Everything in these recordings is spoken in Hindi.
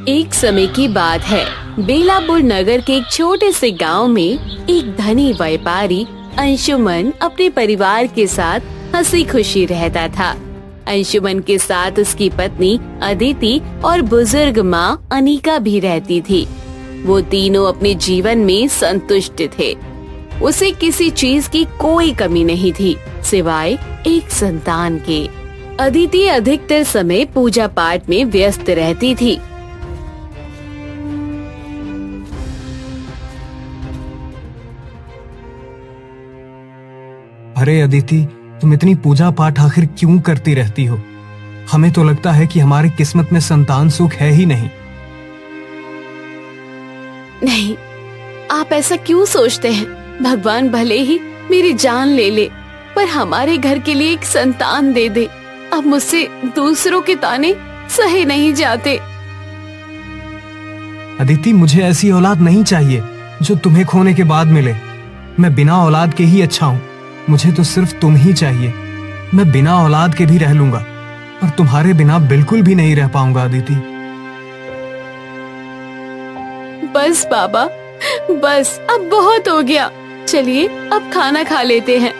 एक समय की बात है। बेलापुर नगर के एक छोटे से गांव में एक धनी व्यापारी अंशुमन अपने परिवार के साथ हंसी खुशी रहता था। अंशुमन के साथ उसकी पत्नी अदिति और बुजुर्ग माँ अनिका भी रहती थी। वो तीनों अपने जीवन में संतुष्ट थे। उसे किसी चीज की कोई कमी नहीं थी सिवाय एक संतान के। अदिति अधिकतर समय पूजा पाठ में व्यस्त रहती थी। अरे अदिति, तुम इतनी पूजा पाठ आखिर क्यों करती रहती हो? हमें तो लगता है कि हमारी किस्मत में संतान सुख है ही नहीं। नहीं, आप ऐसा क्यों सोचते हैं? भगवान भले ही मेरी जान ले ले, पर हमारे घर के लिए एक संतान दे दे। अब मुझसे दूसरों के ताने सहे नहीं जाते। अदिति, मुझे ऐसी औलाद नहीं चाहिए जो तुम्हें खोने के बाद मिले। मैं बिना औलाद के ही अच्छा हूँ। मुझे तो सिर्फ तुम ही चाहिए। मैं बिना औलाद के भी रह लूंगा, पर तुम्हारे बिना बिल्कुल भी नहीं रह पाऊंगा अदिति। बस बाबा, बस अब बहुत हो गया। चलिए अब खाना खा लेते हैं।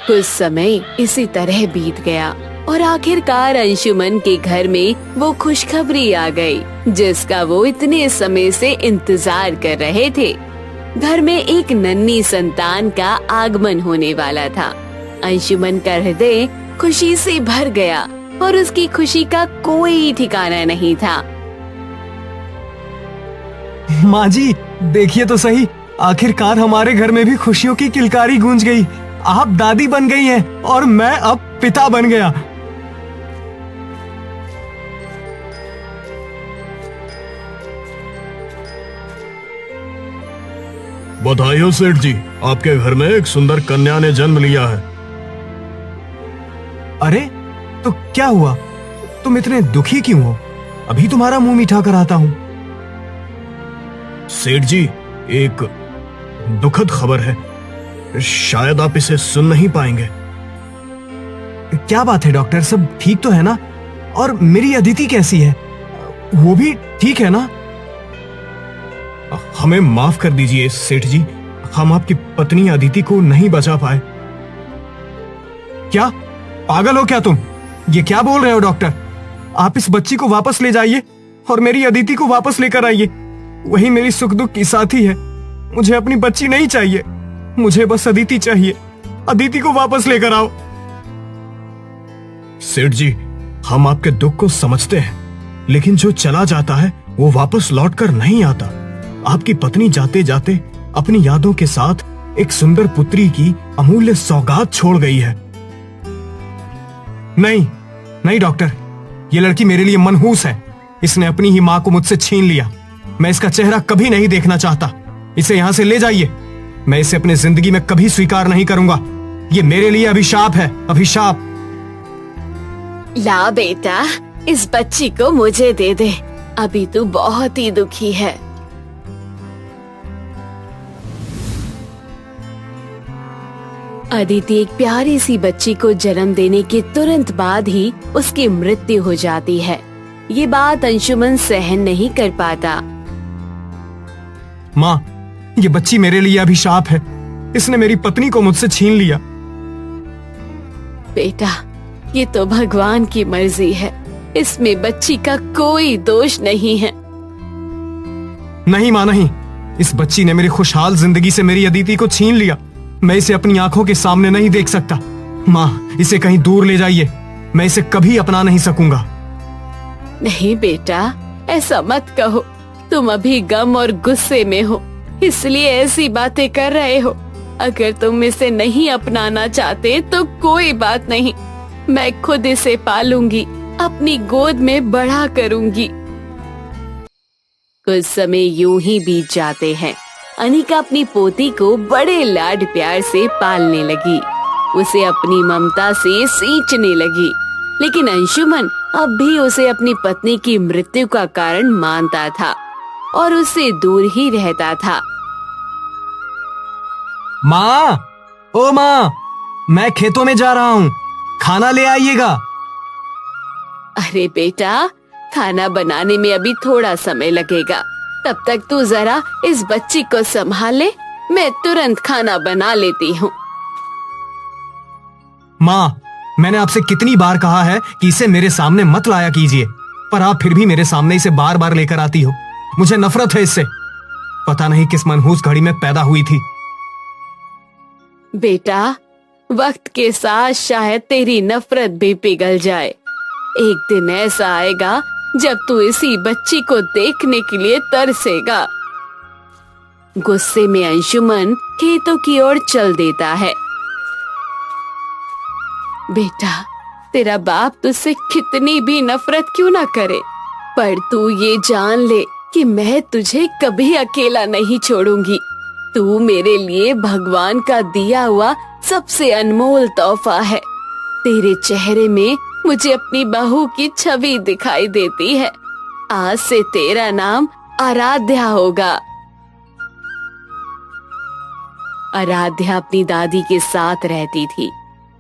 कुछ समय इसी तरह बीत गया और आखिरकार अंशुमन के घर में वो खुशखबरी आ गई जिसका वो इतने समय से इंतजार कर रहे थे। घर में एक नन्ही संतान का आगमन होने वाला था। अंशुमन का हृदय खुशी से भर गया और उसकी खुशी का कोई ठिकाना नहीं था। माँ जी, देखिए तो सही, आखिरकार हमारे घर में भी खुशियों की किलकारी गूंज गई। आप दादी बन गई हैं और मैं अब पिता बन गया। बधाई हो सेठ जी, आपके घर में एक सुंदर कन्या ने जन्म लिया है। अरे, तो क्या हुआ? तुम इतने दुखी क्यों हो? अभी तुम्हारा मुंह मीठा कराता हूँ। सेठ जी, एक दुखद खबर है, शायद आप इसे सुन नहीं पाएंगे। क्या बात है डॉक्टर, सब ठीक तो है ना? और मेरी अदिति कैसी है? वो भी ठीक है ना? हमें माफ कर दीजिए सेठ जी, हम आपकी पत्नी अदिति को नहीं बचा पाए। क्या पागल हो क्या तुम? ये क्या बोल रहे हो डॉक्टर? आप इस बच्ची को वापस ले जाइए और मेरी अदिति को वापस लेकर आइए। वही मेरी सुख दुख की साथी है। मुझे अपनी बच्ची नहीं चाहिए, मुझे बस अदिति चाहिए। अदिति को वापस लेकर आओ। सेठ जी, हम आपके दुख को समझते हैं, लेकिन जो चला जाता है वो वापस लौट कर नहीं आता। आपकी पत्नी जाते जाते अपनी यादों के साथ एक सुंदर पुत्री की अमूल्य सौगात छोड़ गई है। नहीं नहीं डॉक्टर, ये लड़की मेरे लिए मनहूस है। इसने अपनी ही माँ को मुझसे छीन लिया। मैं इसका चेहरा कभी नहीं देखना चाहता। इसे यहाँ से ले जाइए। मैं इसे अपनी जिंदगी में कभी स्वीकार नहीं करूंगा। ये मेरे लिए अभिशाप है, अभिशाप। ला बेटा, इस बच्ची को मुझे दे दे। अभी तू बहुत ही दुखी है। अदिति एक प्यारी सी बच्ची को जन्म देने के तुरंत बाद ही उसकी मृत्यु हो जाती है। ये बात अंशुमन सहन नहीं कर पाता। माँ, ये बच्ची मेरे लिए अभिशाप है। इसने मेरी पत्नी को मुझसे छीन लिया। बेटा, ये तो भगवान की मर्जी है। इसमें बच्ची का कोई दोष नहीं है। नहीं माँ, नहीं। इस बच्ची ने मेरी खुशहाल जिंदगी से मेरी अदिति को छीन लिया। मैं इसे अपनी आंखों के सामने नहीं देख सकता। माँ, इसे कहीं दूर ले जाइए। मैं इसे कभी अपना नहीं सकूंगा। नहीं बेटा, ऐसा मत कहो। तुम अभी गम और गुस्से में हो, इसलिए ऐसी बातें कर रहे हो। अगर तुम इसे नहीं अपनाना चाहते तो कोई बात नहीं। मैं खुद इसे पालूंगी, अपनी गोद में बड़ा करूंगी। कुछ समय यूं ही बीत जाते हैं। अनिका अपनी पोती को बड़े लाड प्यार से पालने लगी। उसे अपनी ममता से सींचने लगी, लेकिन अंशुमन अब भी उसे अपनी पत्नी की मृत्यु का कारण मानता था और उससे दूर ही रहता था। माँ, ओ माँ, मैं खेतों में जा रहा हूँ, खाना ले आइएगा। अरे बेटा, खाना बनाने में अभी थोड़ा समय लगेगा। तब तक तू जरा इस बच्ची को संभाल ले, मैं तुरंत खाना बना लेती हूँ। माँ, मैंने आपसे कितनी बार कहा है कि इसे मेरे सामने मत लाया कीजिए, पर आप फिर भी मेरे सामने इसे बार बार लेकर आती हो। मुझे नफरत है इससे। पता नहीं किस मनहूस घड़ी में पैदा हुई थी। बेटा, वक्त के साथ शायद तेरी नफरत भी पिघल जाए। एक दिन ऐसा आएगा जब तू इसी बच्ची को देखने के लिए तरसेगा। गुस्से में अंशुमन खेतों की ओर चल देता है। बेटा, तेरा बाप तुझसे कितनी भी नफरत क्यों ना करे, पर तू ये जान ले कि मैं तुझे कभी अकेला नहीं छोड़ूंगी। तू मेरे लिए भगवान का दिया हुआ सबसे अनमोल तोहफा है। तेरे चेहरे में मुझे अपनी बहू की छवि दिखाई देती है। आज से तेरा नाम आराध्या होगा। आराध्या अपनी दादी के साथ रहती थी,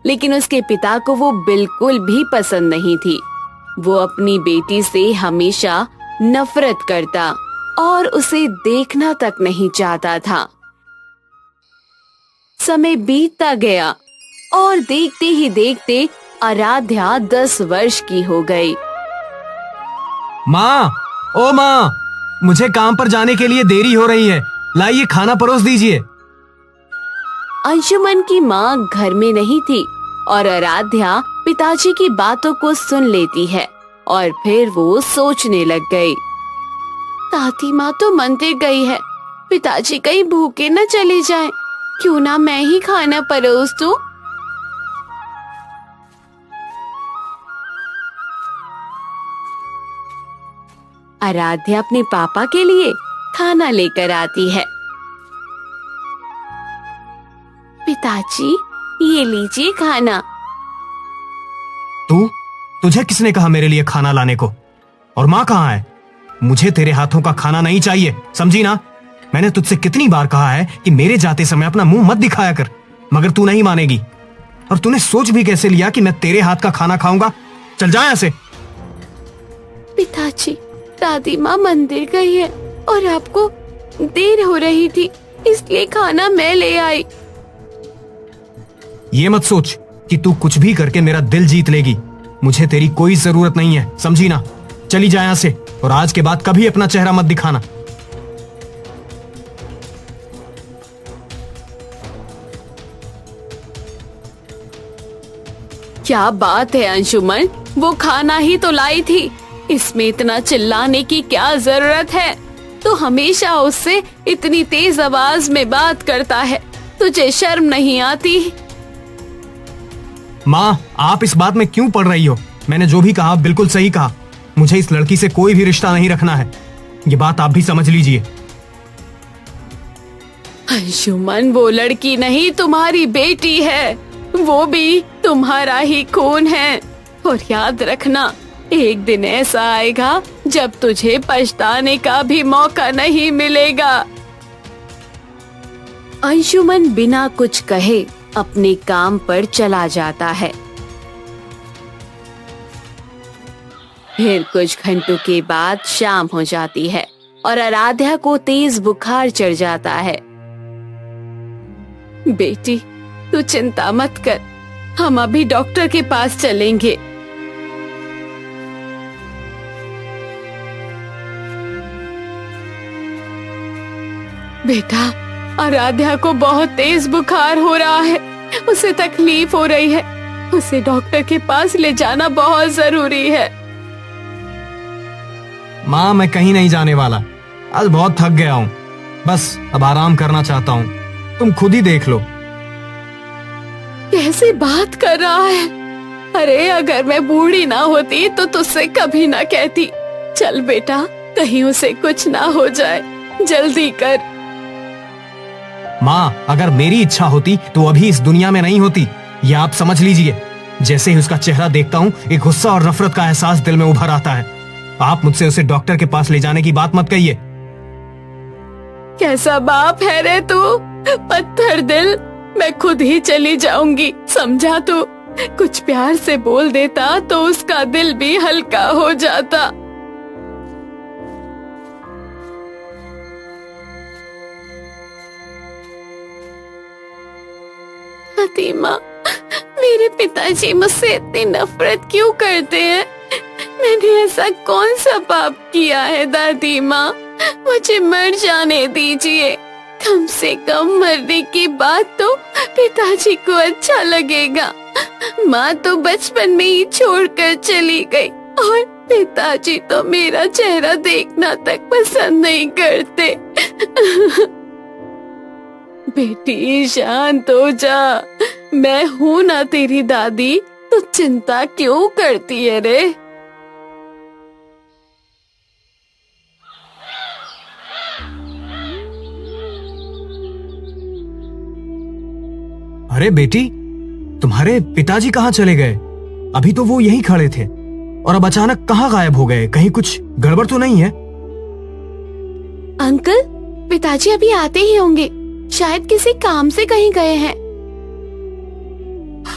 लेकिन उसके पिता को वो बिल्कुल भी पसंद नहीं थी। वो अपनी बेटी से हमेशा नफरत करता और उसे देखना तक नहीं चाहता था। समय बीतता गया और देखते ही देखते आराध्या 10 वर्ष की हो गई। माँ, ओ माँ, मुझे काम पर जाने के लिए देरी हो रही है। लाइए, खाना परोस दीजिए। अंशुमन की माँ घर में नहीं थी और आराध्या पिताजी की बातों को सुन लेती है और फिर वो सोचने लग गई। दादी माँ तो मंदिर गई है, पिताजी कहीं भूखे न चले जाएं। क्यों ना मैं ही खाना परोस दूं? आराध्या अपने पापा के लिए खाना लेकर आती है। पिताजी, ये लीजिए खाना। तुझे किसने कहा मेरे लिए खाना लाने को? और माँ कहाँ है? मुझे तेरे हाथों का खाना नहीं चाहिए, समझी ना? मैंने तुझसे कितनी बार कहा है कि मेरे जाते समय अपना मुंह मत दिखाया कर, मगर तू नहीं मानेगी। और तूने सोच भी कैसे लिया कि मैं तेरे हाथ का खाना खाऊंगा? चल जा यहाँ से। पिताजी, दादी माँ मंदिर गई है और आपको देर हो रही थी, इसलिए खाना मैं ले आई। ये मत सोच कि तू कुछ भी करके मेरा दिल जीत लेगी। मुझे तेरी कोई जरूरत नहीं है, समझी ना? चली जा यहाँ से और आज के बाद कभी अपना चेहरा मत दिखाना। क्या बात है अंशुमन, वो खाना ही तो लाई थी, इसमें इतना चिल्लाने की क्या जरूरत है? तो हमेशा उससे इतनी तेज आवाज में बात करता है, तुझे शर्म नहीं आती? माँ, आप इस बात में क्यों पड़ रही हो? मैंने जो भी कहा बिल्कुल सही कहा। मुझे इस लड़की से कोई भी रिश्ता नहीं रखना है, ये बात आप भी समझ लीजिए। अंशुमन, वो लड़की नहीं, तुम्हारी बेटी है, वो भी तुम्हारा ही खून है। और याद रखना, एक दिन ऐसा आएगा जब तुझे पछताने का भी मौका नहीं मिलेगा। अंशुमन बिना कुछ कहे अपने काम पर चला जाता है। फिर कुछ घंटों के बाद शाम हो जाती है और आराध्या को तेज बुखार चढ़ जाता है। बेटी, तू चिंता मत कर, हम अभी डॉक्टर के पास चलेंगे। बेटा, आराध्या को बहुत तेज बुखार हो रहा है, उसे तकलीफ हो रही है, उसे डॉक्टर के पास ले जाना बहुत जरूरी है। माँ, मैं कहीं नहीं जाने वाला। आज बहुत थक गया हूँ, बस अब आराम करना चाहता हूँ। तुम खुद ही देख लो। कैसे बात कर रहा है? अरे, अगर मैं बूढ़ी ना होती तो तुझसे कभी ना कहती। चल बेटा, कहीं उसे कुछ ना हो जाए, जल्दी कर। माँ, अगर मेरी इच्छा होती तो अभी इस दुनिया में नहीं होती, ये आप समझ लीजिए। जैसे ही उसका चेहरा देखता हूँ, एक गुस्सा और नफरत का एहसास दिल में उभर आता है। आप मुझसे उसे डॉक्टर के पास ले जाने की बात मत कहिए। कैसा बाप है रे तू, पत्थर दिल। मैं खुद ही चली जाऊंगी, समझा तू? कुछ प्यार से बोल देता तो उसका दिल भी हल्का हो जाता। दादी माँ, मेरे पिताजी मुझसे इतनी नफरत क्यों करते हैं? मैंने ऐसा कौन सा पाप किया है दादी माँ? मुझे मर जाने दीजिए। कम से कम मरने के बाद तो पिताजी को अच्छा लगेगा। माँ तो बचपन में ही छोड़कर चली गई और पिताजी तो मेरा चेहरा देखना तक पसंद नहीं करते। बेटी शांत हो जा, मैं हूँ ना तेरी दादी, तो चिंता क्यों करती है रे? अरे बेटी, तुम्हारे पिताजी कहाँ चले गए? अभी तो वो यहीं खड़े थे और अब अचानक कहाँ गायब हो गए? कहीं कुछ गड़बड़ तो नहीं है? अंकल, पिताजी अभी आते ही होंगे, शायद किसी काम से कहीं गए हैं।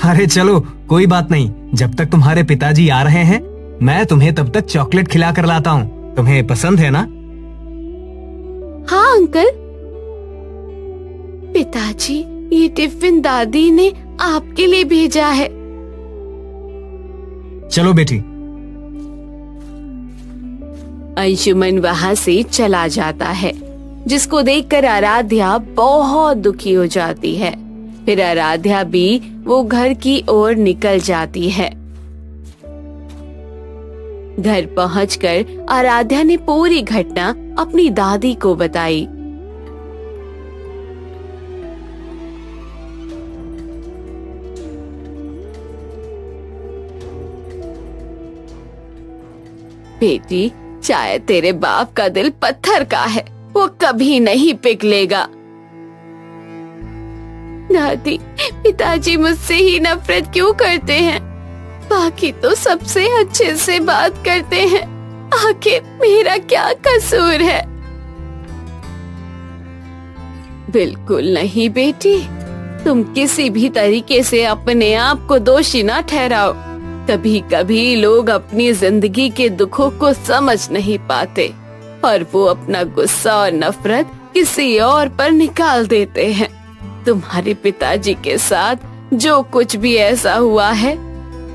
अरे चलो कोई बात नहीं, जब तक तुम्हारे पिताजी आ रहे हैं मैं तुम्हें तब तक चॉकलेट खिला कर लाता हूँ। तुम्हें पसंद है ना? हाँ अंकल। पिताजी, ये टिफिन दादी ने आपके लिए भेजा है। चलो बेटी। अंशुमन वहाँ से चला जाता है, जिसको देखकर आराध्या बहुत दुखी हो जाती है। फिर आराध्या भी वो घर की ओर निकल जाती है। घर पहुंचकर आराध्या ने पूरी घटना अपनी दादी को बताई। बेटी, शायद तेरे बाप का दिल पत्थर का है, वो कभी नहीं पिघलेगा। दादी, पिताजी मुझसे ही नफरत क्यों करते हैं? बाकी तो सबसे अच्छे से बात करते हैं। आखिर मेरा क्या कसूर है? बिल्कुल नहीं बेटी, तुम किसी भी तरीके से अपने आप को दोषी ना ठहराओ। कभी कभी लोग अपनी जिंदगी के दुखों को समझ नहीं पाते और वो अपना गुस्सा और नफरत किसी और पर निकाल देते हैं। तुम्हारे पिताजी के साथ जो कुछ भी ऐसा हुआ है,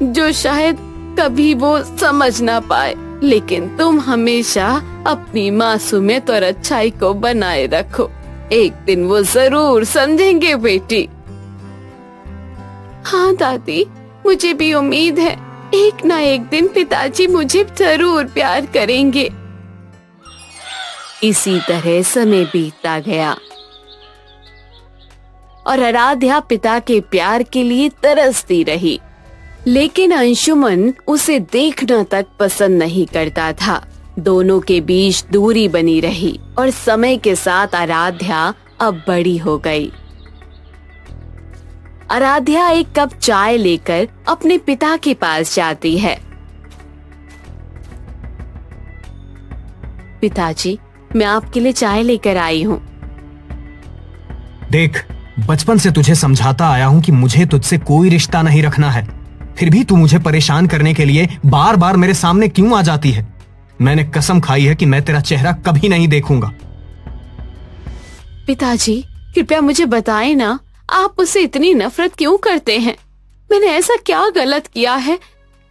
जो शायद कभी वो समझ ना पाए, लेकिन तुम हमेशा अपनी मासूमियत और अच्छाई को बनाए रखो। एक दिन वो जरूर समझेंगे बेटी। हाँ दादी, मुझे भी उम्मीद है एक ना एक दिन पिताजी मुझे जरूर प्यार करेंगे। इसी तरह समय बीतता गया और आराध्या पिता के प्यार के लिए तरसती रही, लेकिन अंशुमन उसे देखना तक पसंद नहीं करता था। दोनों के बीच दूरी बनी रही और समय के साथ आराध्या अब बड़ी हो गई। आराध्या एक कप चाय लेकर अपने पिता के पास जाती है। पिताजी, मैं आपके लिए चाय लेकर आई हूँ। देख, बचपन से तुझे समझाता आया हूँ कि मुझे तुझसे कोई रिश्ता नहीं रखना है, फिर भी तू मुझे परेशान करने के लिए बार बार मेरे सामने क्यों आ जाती है? मैंने कसम खाई है कि मैं तेरा चेहरा कभी नहीं देखूंगा। पिताजी, कृपया मुझे बताएं ना, आप उससे इतनी नफरत क्यों करते हैं? मैंने ऐसा क्या गलत किया है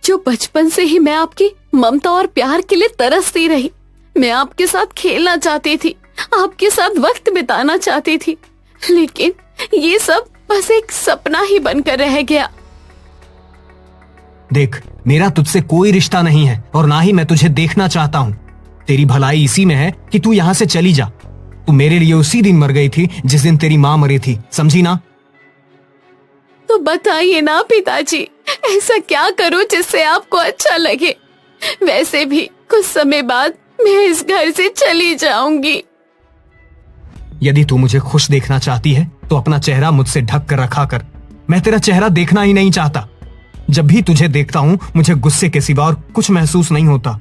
जो बचपन से ही मैं आपकी ममता और प्यार के लिए तरसती रही? मैं आपके साथ खेलना चाहती थी, आपके साथ वक्त बिताना चाहती थी, लेकिन ये सब बस एक सपना ही बनकर रह गया। देख, मेरा तुझसे कोई रिश्ता नहीं है और ना ही मैं तुझे देखना चाहता हूँ। तेरी भलाई इसी में है कि तू यहाँ से चली जा। तू मेरे लिए उसी दिन मर गई थी जिस दिन तेरी माँ मरी थी, समझी ना? तो बताइए ना पिताजी, ऐसा क्या करूं जिससे आपको अच्छा लगे? वैसे भी कुछ समय बाद मैं इस घर से चली जाऊंगी। यदि तू मुझे खुश देखना चाहती है तो अपना चेहरा मुझसे ढक कर रखा कर। मैं तेरा चेहरा देखना ही नहीं चाहता। जब भी तुझे देखता हूँ मुझे गुस्से के सिवा और कुछ महसूस नहीं होता।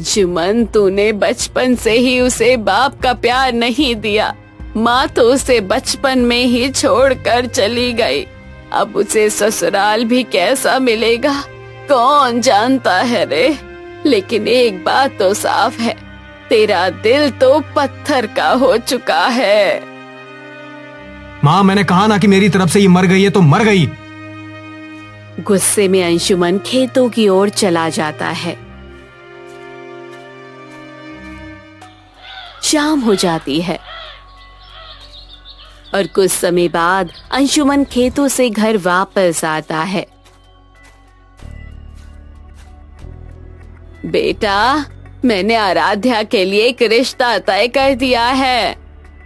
अंशुमन, तूने बचपन से ही उसे बाप का प्यार नहीं दिया। माँ तो उसे बचपन में ही छोड़कर चली गई। अब उसे ससुराल भी कैसा मिलेगा कौन जानता है रे। लेकिन एक बात तो साफ है, तेरा दिल तो पत्थर का हो चुका है। माँ, मैंने कहा ना कि मेरी तरफ से ये मर गई है तो मर गई। गुस्से में अंशुमन खेतों की ओर चला जाता है। शाम हो जाती है और कुछ समय बाद अंशुमन खेतों से घर वापस आता है। बेटा, मैंने आराध्या के लिए एक रिश्ता तय कर दिया है।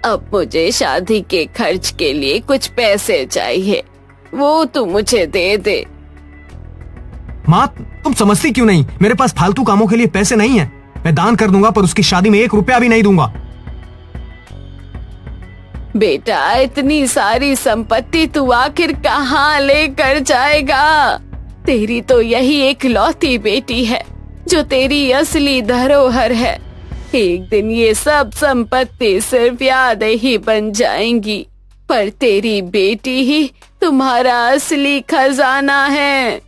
अब मुझे शादी के खर्च के लिए कुछ पैसे चाहिए, वो तू मुझे दे दे। माँ, तुम समझती क्यों नहीं? मेरे पास फालतू कामों के लिए पैसे नहीं है। मैं दान कर दूंगा पर उसकी शादी में 1 रुपया भी नहीं दूंगा। बेटा, इतनी सारी संपत्ति तू आखिर कहाँ लेकर जाएगा? तेरी तो यही एक लौती बेटी है जो तेरी असली धरोहर है। एक दिन ये सब संपत्ति सिर्फ यादें ही बन जाएंगी, पर तेरी बेटी ही तुम्हारा असली खजाना है।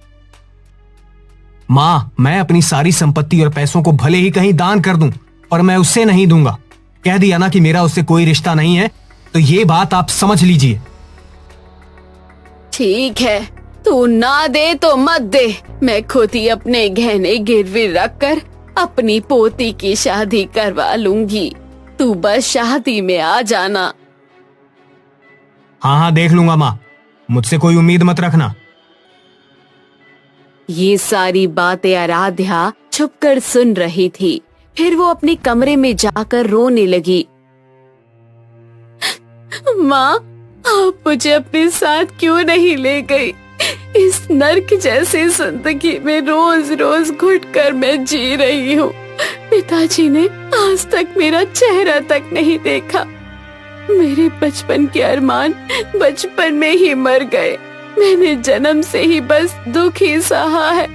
माँ, मैं अपनी सारी संपत्ति और पैसों को भले ही कहीं दान कर दूं, पर मैं उससे नहीं दूंगा। कह दिया ना कि मेरा उससे कोई रिश्ता नहीं है, तो ये बात आप समझ लीजिए। ठीक है, तू ना दे तो मत दे। मैं खुद ही अपने गहने गिरवी रखकर अपनी पोती की शादी करवा लूंगी। तू बस शादी में आ जाना। हाँ हाँ, देख लूंगा माँ, मुझसे कोई उम्मीद मत रखना। ये सारी बातें आराध्या छुपकर सुन रही थी। फिर वो अपने कमरे में जाकर रोने लगी। माँ, आप मुझे अपने साथ क्यों नहीं ले गई? इस नर्क जैसी जिंदगी में रोज रोज घुटकर मैं जी रही हूँ। पिताजी ने आज तक मेरा चेहरा तक नहीं देखा। मेरे बचपन के अरमान बचपन में ही मर गए। मैंने जन्म से ही बस दुख ही सहा है।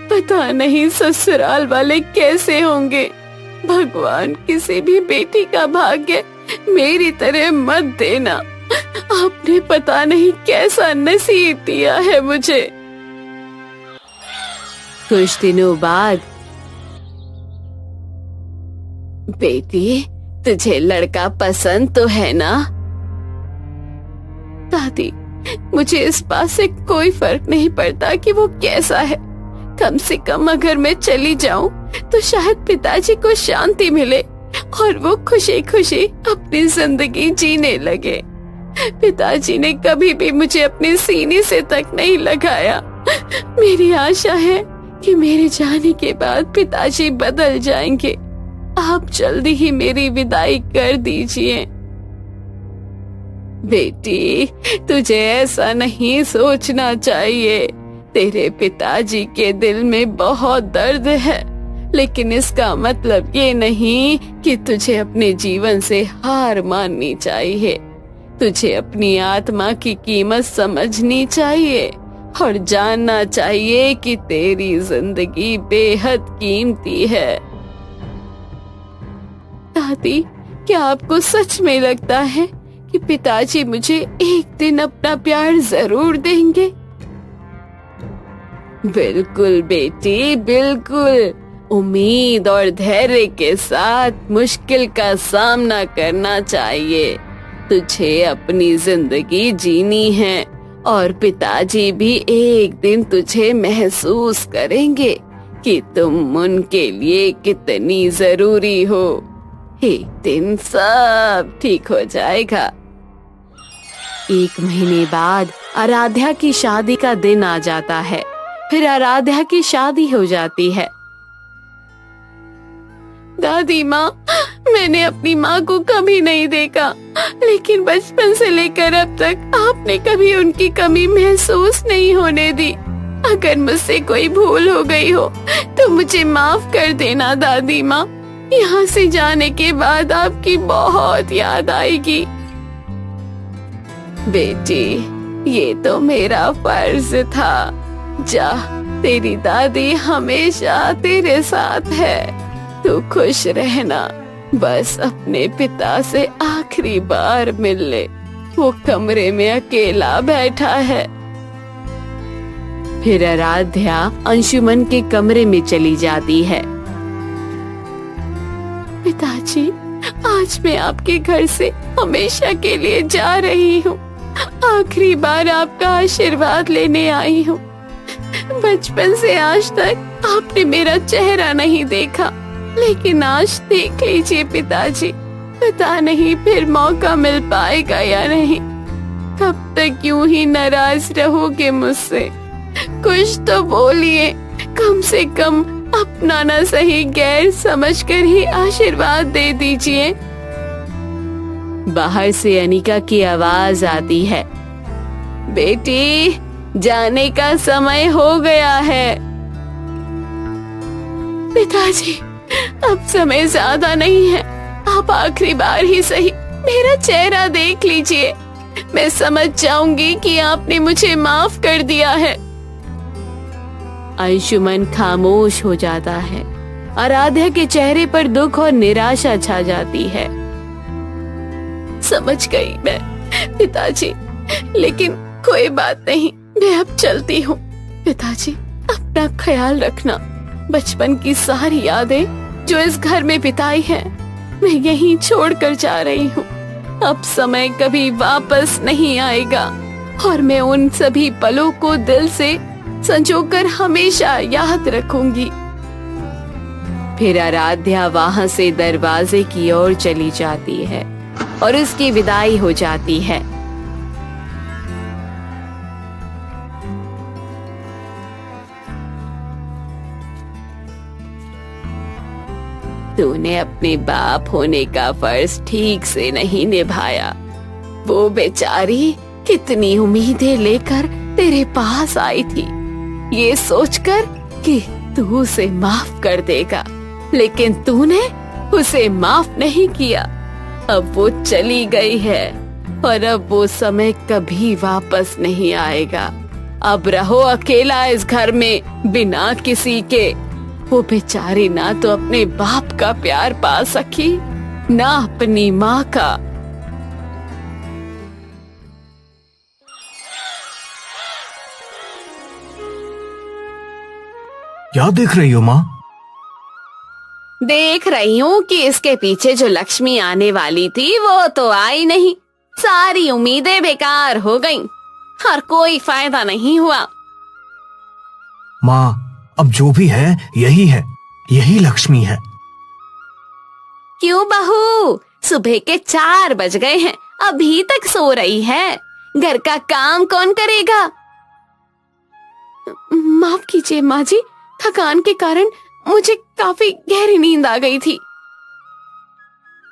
पता नहीं ससुराल वाले कैसे होंगे। भगवान, किसी भी बेटी का भाग्य मेरी तरह मत देना। आपने पता नहीं कैसा नसीब दिया है मुझे। कुछ दिनों बाद, बेटी, तुझे लड़का पसंद तो है ना? दादी, मुझे इस बात से कोई फर्क नहीं पड़ता कि वो कैसा है। कम से कम अगर मैं चली जाऊं तो शायद पिताजी को शांति मिले और वो खुशी खुशी अपनी जिंदगी जीने लगे। पिताजी ने कभी भी मुझे अपने सीने से तक नहीं लगाया। मेरी आशा है कि मेरे जाने के बाद पिताजी बदल जाएंगे। आप जल्दी ही मेरी विदाई कर दीजिए। बेटी, तुझे ऐसा नहीं सोचना चाहिए। तेरे पिताजी के दिल में बहुत दर्द है, लेकिन इसका मतलब ये नहीं कि तुझे अपने जीवन से हार माननी चाहिए। तुझे अपनी आत्मा की कीमत समझनी चाहिए और जानना चाहिए कि तेरी जिंदगी बेहद कीमती है। दादी, क्या आपको सच में लगता है कि पिताजी मुझे एक दिन अपना प्यार जरूर देंगे? बिल्कुल बेटी, बिल्कुल। उम्मीद और धैर्य के साथ मुश्किल का सामना करना चाहिए। तुझे अपनी जिंदगी जीनी है और पिताजी भी एक दिन तुझे महसूस करेंगे कि तुम उनके लिए कितनी जरूरी हो। एक दिन सब ठीक हो जाएगा। 1 महीने बाद आराध्या की शादी का दिन आ जाता है। फिर आराध्या की शादी हो जाती है। दादी माँ, मैंने अपनी माँ को कभी नहीं देखा, लेकिन बचपन से लेकर अब तक आपने कभी उनकी कमी महसूस नहीं होने दी। अगर मुझसे कोई भूल हो गई हो तो मुझे माफ कर देना दादी माँ। यहाँ से जाने के बाद आपकी बहुत याद आएगी। बेटी, ये तो मेरा फर्ज था। जा, तेरी दादी हमेशा तेरे साथ है। तू खुश रहना, बस अपने पिता से आखिरी बार मिल ले। वो कमरे में अकेला बैठा है। फिर आराध्या अंशुमन के कमरे में चली जाती है। पिताजी, आज मैं आपके घर से हमेशा के लिए जा रही हूँ। आखिरी बार आपका आशीर्वाद लेने आई हूँ। बचपन से आज तक आपने मेरा चेहरा नहीं देखा, लेकिन आज देख लीजिए पिताजी। पता नहीं फिर मौका मिल पाएगा या नहीं। कब तक यूं ही नाराज रहोगे मुझसे? कुछ तो बोलिए, कम से कम अपना न सही गैर समझकर ही आशीर्वाद दे दीजिए। बाहर से अनिका की आवाज आती है। बेटी, जाने का समय हो गया है। पिताजी, अब समय ज्यादा नहीं है। आप आखिरी बार ही सही मेरा चेहरा देख लीजिए। मैं समझ जाऊंगी कि आपने मुझे माफ कर दिया है। अंशुमन खामोश हो जाता है। आराध्या के चेहरे पर दुख और निराशा छा जाती है। समझ गई मैं पिताजी, लेकिन कोई बात नहीं, मैं अब चलती हूँ। पिताजी, अपना ख्याल रखना। बचपन की सारी यादें जो इस घर में बिताई हैं, मैं यहीं छोड़कर जा रही हूँ। अब समय कभी वापस नहीं आएगा और मैं उन सभी पलों को दिल से संजोकर हमेशा याद रखूंगी। फिर आराध्या वहां से दरवाजे की ओर चली जाती है और उसकी विदाई हो जाती है। तूने अपने बाप होने का फर्ज ठीक से नहीं निभाया। वो बेचारी कितनी उम्मीदें लेकर तेरे पास आई थी, ये सोचकर कि तू उसे माफ कर देगा, लेकिन तूने उसे माफ नहीं किया। अब वो चली गई है और अब वो समय कभी वापस नहीं आएगा। अब रहो अकेला इस घर में बिना किसी के। वो बेचारी ना तो अपने बाप का प्यार पा सकी, ना अपनी माँ का। क्या देख रही हो माँ? देख रही हूँ कि इसके पीछे जो लक्ष्मी आने वाली थी वो तो आई नहीं। सारी उम्मीदें बेकार हो गईं और कोई फायदा नहीं हुआ। माँ, अब जो भी है यही लक्ष्मी है। क्यों बहू, सुबह के 4 बज गए हैं, अभी तक सो रही है? घर का काम कौन करेगा? माफ कीजिए माँ जी, थकान के कारण मुझे काफी गहरी नींद आ गई थी।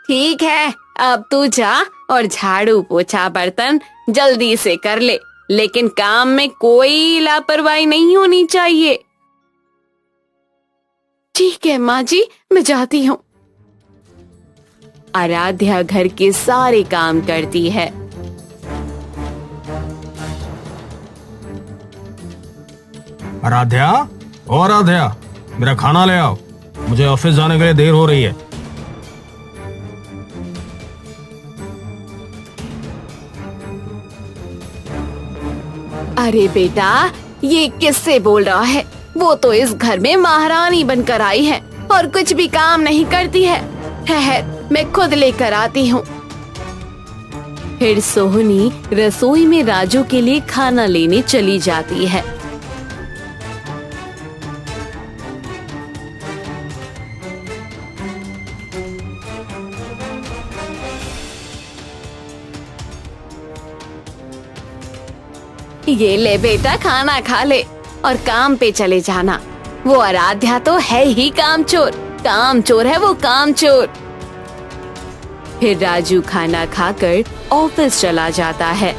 ठीक है, अब तू जा और झाड़ू पोछा बर्तन जल्दी से कर ले, लेकिन काम में कोई लापरवाही नहीं होनी चाहिए। ठीक है माँ जी, मैं जाती हूँ। आराध्या घर के सारे काम करती है। आराध्या, ओ आराध्या, मेरा खाना ले आओ, मुझे ऑफिस जाने के लिए देर हो रही है। अरे बेटा, ये किससे बोल रहा है? वो तो इस घर में महारानी बनकर आई है और कुछ भी काम नहीं करती है। ठहर, मैं खुद लेकर आती हूँ। फिर सोहनी रसोई में राजू के लिए खाना लेने चली जाती है। ये ले बेटा, खाना खा ले और काम पे चले जाना। वो आराध्या तो है ही कामचोर है वो, कामचोर। फिर राजू खाना खाकर ऑफिस चला जाता है।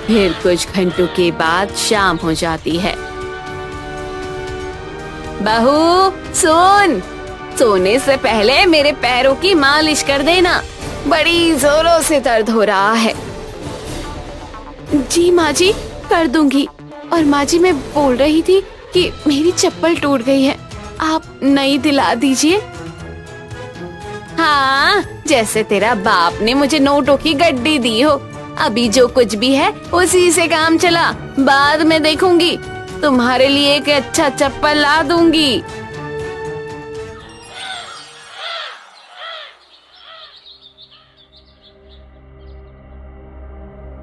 फिर कुछ घंटों के बाद शाम हो जाती है। बहू सुन, सोने से पहले मेरे पैरों की मालिश कर देना, बड़ी जोरों से दर्द हो रहा है। जी माँ जी, कर दूंगी। और माँ जी, मैं बोल रही थी कि मेरी चप्पल टूट गई है, आप नई दिला दीजिए। हाँ, जैसे तेरा बाप ने मुझे नोटों की गड्डी दी हो। अभी जो कुछ भी है उसी से काम चला, बाद में देखूंगी। तुम्हारे लिए एक अच्छा चप्पल ला दूंगी।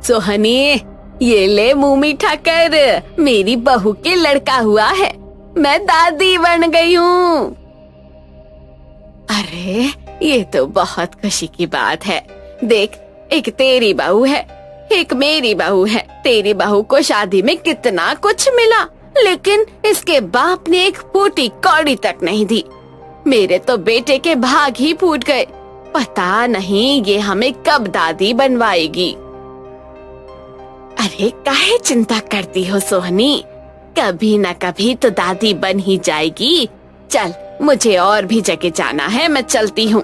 सोहनी, ये ले मुंह मीठा कर, मेरी बहू के लड़का हुआ है, मैं दादी बन गई हूँ। अरे ये तो बहुत खुशी की बात है। देख, एक तेरी बहू है, एक मेरी बहू है। तेरी बहू को शादी में कितना कुछ मिला, लेकिन इसके बाप ने एक फूटी कौड़ी तक नहीं दी। मेरे तो बेटे के भाग ही फूट गए। पता नहीं ये हमें कब दादी बनवाएगी। अरे काहे चिंता करती हो सोहनी, कभी न कभी तो दादी बन ही जाएगी। चल, मुझे और भी जगह जाना है, मैं चलती हूँ।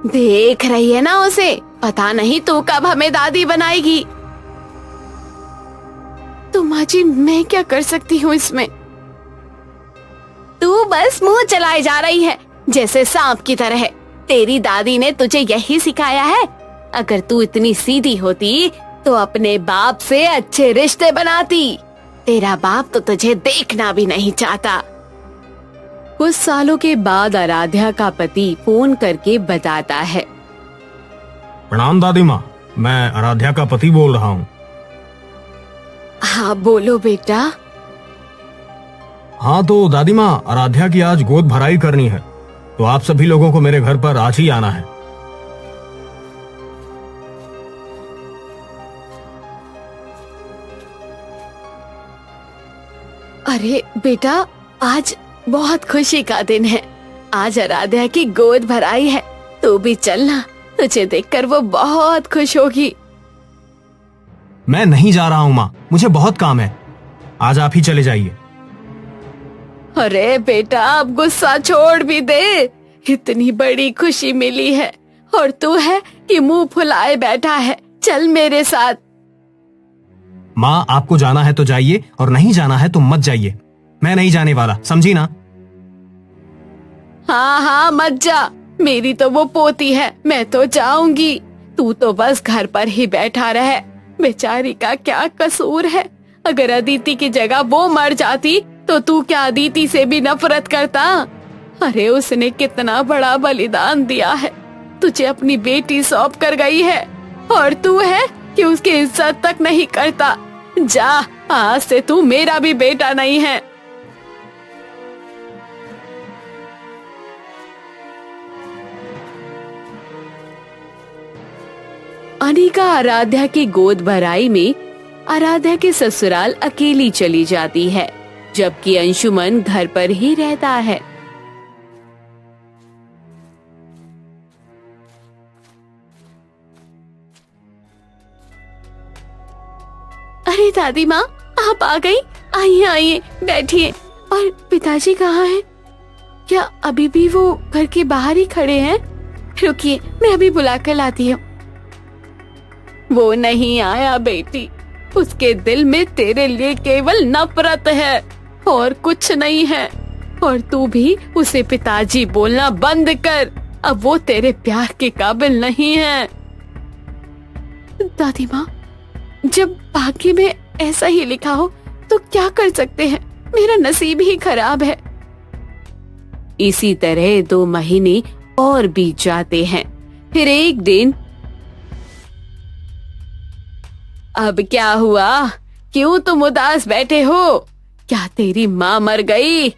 देख रही है ना उसे, पता नहीं तू कब हमें दादी बनाएगी। तो माँ जी, मैं क्या कर सकती हूँ इसमें? तू बस मुंह चलाए जा रही है जैसे सांप की तरह। तेरी दादी ने तुझे यही सिखाया है। अगर तू इतनी सीधी होती तो अपने बाप से अच्छे रिश्ते बनाती। तेरा बाप तो तुझे देखना भी नहीं चाहता। कुछ सालों के बाद आराध्या का पति फोन करके बताता है। प्रणाम दादी माँ, मैं आराध्या का पति बोल रहा हूँ। हाँ बोलो बेटा। हाँ तो दादी माँ, आराध्या की आज गोद भराई करनी है, तो आप सभी लोगों को मेरे घर पर आज ही आना है। अरे बेटा, आज बहुत खुशी का दिन है। आज आराध्या की गोद भराई है, तू भी चलना, तुझे देखकर वो बहुत खुश होगी। मैं नहीं जा रहा हूँ माँ, मुझे बहुत काम है, आज आप ही चले जाइए। अरे बेटा, अब गुस्सा छोड़ भी दे। इतनी बड़ी खुशी मिली है और तू है कि मुंह फुलाए बैठा है। चल मेरे साथ। माँ, आपको जाना है तो जाइए और नहीं जाना है तो मत जाइए। मैं नहीं जाने वाला, समझी ना? हाँ हाँ, मत जा। मेरी तो वो पोती है, मैं तो जाऊंगी। तू तो बस घर पर ही बैठा रहे। बेचारी का क्या कसूर है? अगर अदिति की जगह वो मर जाती तो तू क्या अदिति से भी नफरत करता? अरे उसने कितना बड़ा बलिदान दिया है, तुझे अपनी बेटी सौंप कर गई है और तू है कि उसकी इज्जत तक नहीं करता। जा, आज से तू मेरा भी बेटा नहीं है। अनिका आराध्या की गोद भराई में आराध्या के ससुराल अकेली चली जाती है, जबकि अंशुमन घर पर ही रहता है। अरे दादी माँ, आप आ गई? आइए आइए, बैठिए। और पिताजी कहाँ हैं? क्या अभी भी वो घर के बाहर ही खड़े हैं? रुकिए, मैं अभी बुला कर लाती हूँ। वो नहीं आया बेटी, उसके दिल में तेरे लिए केवल नफरत है और कुछ नहीं है। और तू भी उसे पिताजी बोलना बंद कर, अब वो तेरे प्यार के काबिल नहीं है। दादी माँ, जब भाग्य में ऐसा ही लिखा हो तो क्या कर सकते हैं, मेरा नसीब ही खराब है। इसी तरह 2 महीने और बीत जाते हैं। फिर एक दिन, अब क्या हुआ? क्यों तुम उदास बैठे हो? क्या तेरी माँ मर गई?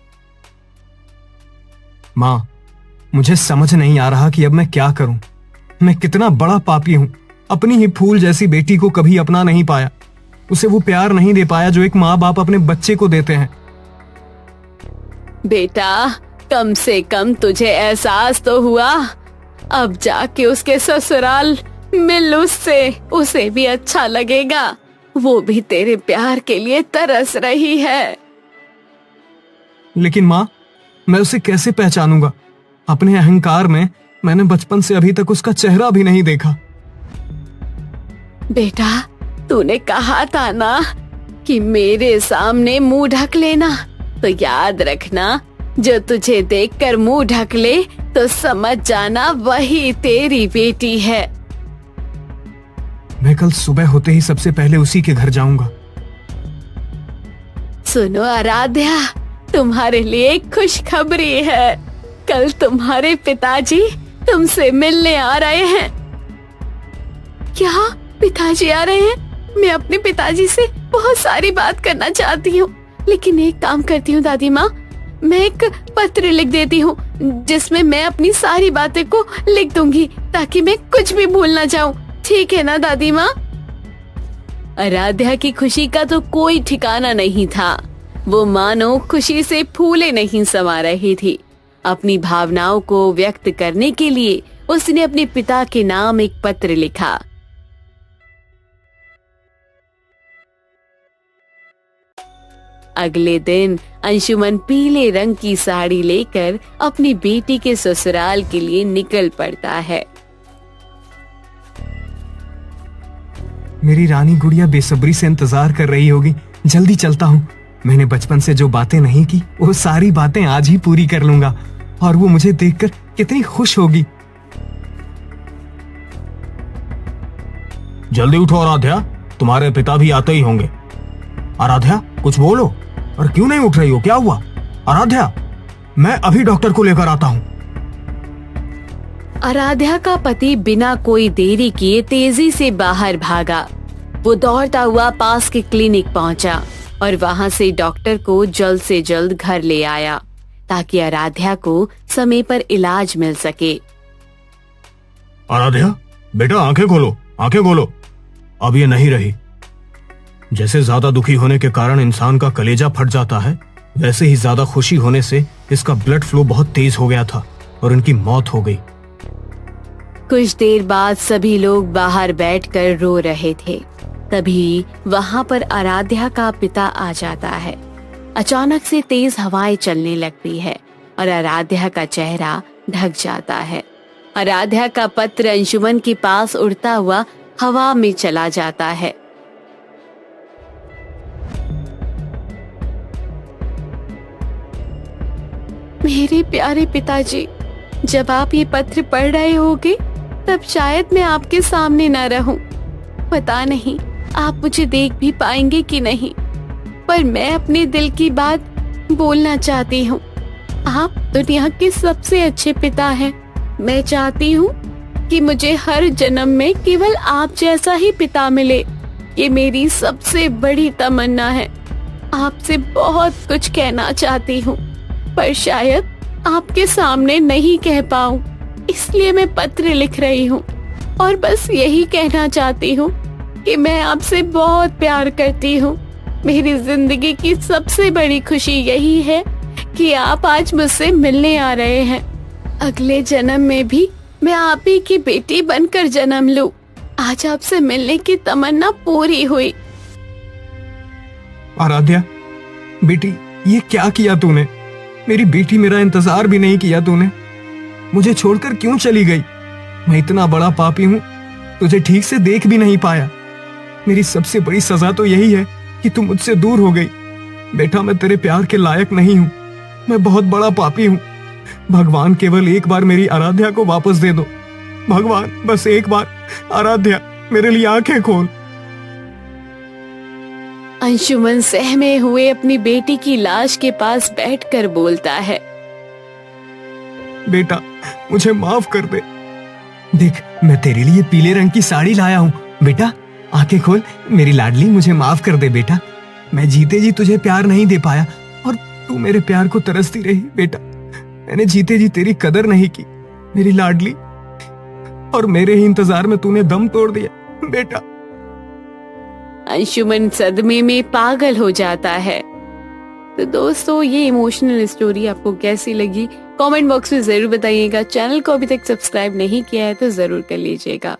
माँ, मुझे समझ नहीं आ रहा कि अब मैं क्या करूं। मैं कितना बड़ा पापी हूं। अपनी ही फूल जैसी बेटी को कभी अपना नहीं पाया, उसे वो प्यार नहीं दे पाया जो एक माँ बाप अपने बच्चे को देते हैं। बेटा, कम से कम तुझे एहसास तो हुआ। अब जाके उसके ससुराल मिल उससे, उसे भी अच्छा लगेगा। वो भी तेरे प्यार के लिए तरस रही है। लेकिन माँ, मैं उसे कैसे पहचानूंगा? अपने अहंकार में मैंने बचपन से अभी तक उसका चेहरा भी नहीं देखा। बेटा, तूने कहा था ना कि मेरे सामने मुंह ढक लेना, तो याद रखना, जो तुझे देखकर मुंह ढक ले तो समझ जाना वही तेरी बेटी है। मैं कल सुबह होते ही सबसे पहले उसी के घर जाऊंगा। सुनो आराध्या, तुम्हारे लिए एक खुशखबरी है। कल तुम्हारे पिताजी तुमसे मिलने आ रहे हैं। क्या पिताजी आ रहे हैं? मैं अपने पिताजी से बहुत सारी बात करना चाहती हूँ, लेकिन एक काम करती हूँ दादी माँ, मैं एक पत्र लिख देती हूँ जिसमें मैं अपनी सारी बातें को लिख दूंगी ताकि मैं कुछ भी भूल ना जाऊँ। ठीक है ना दादी माँ? आराध्या की खुशी का तो कोई ठिकाना नहीं था। वो मानो खुशी से फूले नहीं समा रही थी। अपनी भावनाओं को व्यक्त करने के लिए उसने अपने पिता के नाम एक पत्र लिखा। अगले दिन अंशुमन पीले रंग की साड़ी लेकर अपनी बेटी के ससुराल के लिए निकल पड़ता है। मेरी रानी गुड़िया बेसब्री से इंतजार कर रही होगी। जल्दी चलता हूँ। मैंने बचपन से जो बातें नहीं की वो सारी बातें आज ही पूरी कर लूंगा और वो मुझे देखकर कितनी खुश होगी। जल्दी उठो आराध्या, तुम्हारे पिता भी आते ही होंगे। आराध्या कुछ बोलो, और क्यों नहीं उठ रही हो? क्या हुआ? आराध्या, मैं अभी डॉक्टर को लेकर आता हूँ। आराध्या का पति बिना कोई देरी किए तेजी से बाहर भागा। वो दौड़ता हुआ पास के क्लिनिक पहुंचा और वहां से डॉक्टर को जल्द से जल्द घर ले आया ताकि आराध्या को समय पर इलाज मिल सके। आराध्या बेटा, आंखें खोलो, आंखें खोलो। अब ये नहीं रही। जैसे ज्यादा दुखी होने के कारण इंसान का कलेजा फट जाता है, वैसे ही ज्यादा खुशी होने से इसका ब्लड फ्लो बहुत तेज हो गया था और इनकी मौत हो गई। कुछ देर बाद सभी लोग बाहर बैठकर रो रहे थे। तभी वहां पर आराध्या का पिता आ जाता है। अचानक से तेज हवाएं चलने लगती है और आराध्या का चेहरा ढक जाता है। आराध्या का पत्र अंशुमन के पास उड़ता हुआ हवा में चला जाता है। मेरे प्यारे पिताजी, जब आप ये पत्र पढ़ रहे होगे तब शायद मैं आपके सामने न रहूं। पता नहीं आप मुझे देख भी पाएंगे कि नहीं, पर मैं अपने दिल की बात बोलना चाहती हूँ। आप दुनिया के सबसे अच्छे पिता हैं। मैं चाहती हूँ कि मुझे हर जन्म में केवल आप जैसा ही पिता मिले। ये मेरी सबसे बड़ी तमन्ना है। आपसे बहुत कुछ कहना चाहती हूँ, पर शायद आपके सामने नहीं कह पाऊँ, इसलिए मैं पत्र लिख रही हूँ और बस यही कहना चाहती हूँ कि मैं आपसे बहुत प्यार करती हूँ। मेरी जिंदगी की सबसे बड़ी खुशी यही है कि आप आज मुझसे मिलने आ रहे हैं। अगले जन्म में भी मैं आप ही की बेटी बनकर जन्म लूं। आज आपसे मिलने की तमन्ना पूरी हुई। आराध्या बेटी, ये क्या किया तूने? मेरी बेटी मेरा इंतजार भी नहीं किया तूने। मुझे छोड़कर क्यों चली गई? मैं इतना बड़ा पापी हूँ, तुझे ठीक से देख भी नहीं पाया। मेरी सबसे बड़ी सजा तो यही है कि तू मुझसे दूर हो गई। बेटा, मैं तेरे प्यार के लायक नहीं हूँ। मैं बहुत बड़ा पापी हूँ। भगवान, केवल एक बार मेरी आराध्या को वापस दे दो। भगवान, बस एक बार। आराध्या, मेरे लिए आंखें खोल। अंशुमन सहमे हुए अपनी बेटी की लाश के पास बैठकर बोलता है, बेटा, मुझे माफ कर दे। देख, मैं तेरे लिए पीले रंग की साड़ी लाया हूँ। बेटा, आंखें खोल। मेरी लाडली, मुझे माफ कर दे बेटा। मैं जीते जी तुझे प्यार नहीं दे पाया और तू मेरे प्यार को तरसती रही। बेटा, मैंने जीते जी तेरी कदर नहीं की मेरी लाडली, और मेरे ही इंतजार में तूने दम तोड़ दिया। बेटा। अंशुमन सदमे में पागल हो जाता है। तो दोस्तों, ये इमोशनल स्टोरी आपको कैसी लगी कमेंट बॉक्स में जरूर बताइएगा। चैनल को अभी तक सब्सक्राइब नहीं किया है तो जरूर कर लीजिएगा।